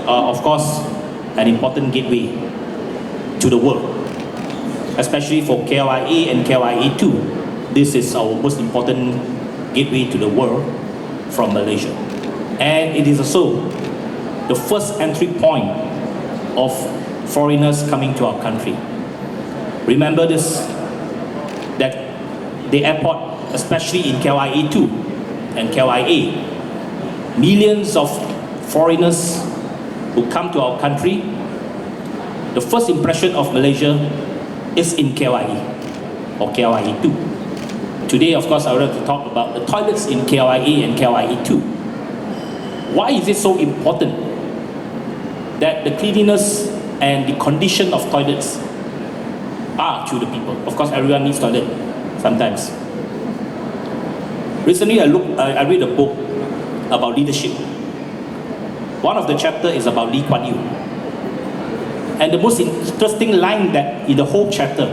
are, of course, an important gateway to the world, especially for KLIA and KLIA2. This is our most important gateway to the world from Malaysia. And it is also the first entry point of foreigners coming to our country. Remember this, that the airport, especially in KLIA2 and KLIA, millions of foreigners who come to our country, the first impression of Malaysia is in KLIA or KLIA2. Today, of course, I would like to talk about the toilets in KLIA and KLIA2. Why is it so important that the cleanliness and the condition of toilets are to the people? Of course, everyone needs toilet sometimes. Recently, I read a book about leadership. One of the chapters is about Lee Kuan Yew. And the most interesting line that in the whole chapter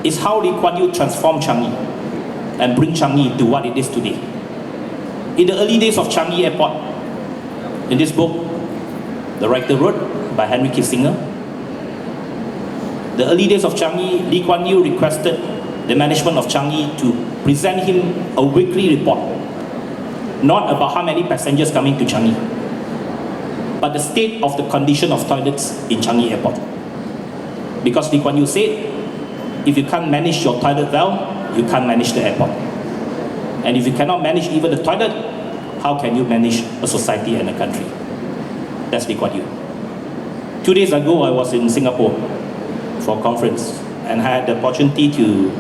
is how Lee Kuan Yew transformed Changi and bring Changi to what it is today. In the early days of Changi Airport, in this book, The Writer wrote by Henry Kissinger, the early days of Changi, Lee Kuan Yew requested the management of Changi to present him a weekly report, not about how many passengers coming to Changi, but the state of the condition of toilets in Changi Airport. Because Lee Kuan Yew said, if you can't manage your toilet well, you can't manage the airport. And if you cannot manage even the toilet, how can you manage a society and a country? That's Lee Kuan Yew. 2 days ago, I was in Singapore for a conference and had the opportunity to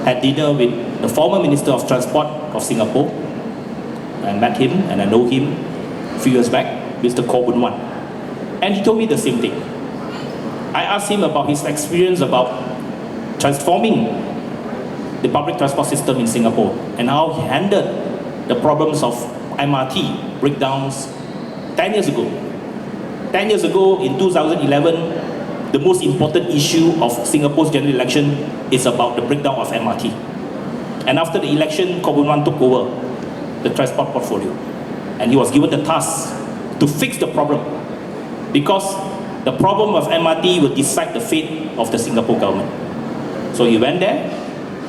have dinner with the former Minister of Transport of Singapore. I met him and I know him a few years back, Mr. Koh Boon Wan. And he told me the same thing. I asked him about his experience about transforming the public transport system in Singapore and how he handled the problems of MRT breakdowns 10 years ago. 10 years ago, in 2011, the most important issue of Singapore's general election is about the breakdown of MRT. And after the election, Koh Boon Wan took over the transport portfolio. And he was given the task to fix the problem, because the problem of MRT will decide the fate of the Singapore government. So he went there,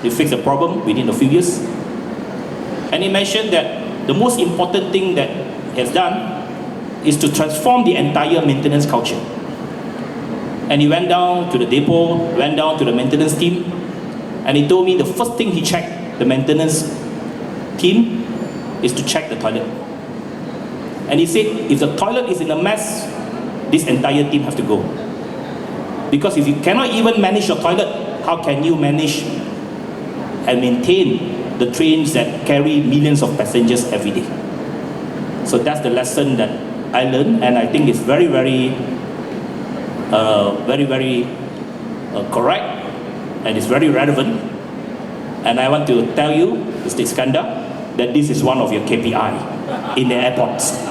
he fixed the problem within a few years. And he mentioned that the most important thing that he has done is to transform the entire maintenance culture. And he went down to the depot, went down to the maintenance team, and he told me the first thing he checked, the maintenance team, is to check the toilet. And he said, if the toilet is in a mess, this entire team has to go. Because if you cannot even manage your toilet, how can you manage and maintain the trains that carry millions of passengers every day? So that's the lesson that I learned, and I think it's very, very correct, and it's very relevant. And I want to tell you, Mr. Iskandar, that this is one of your KPI in the airports.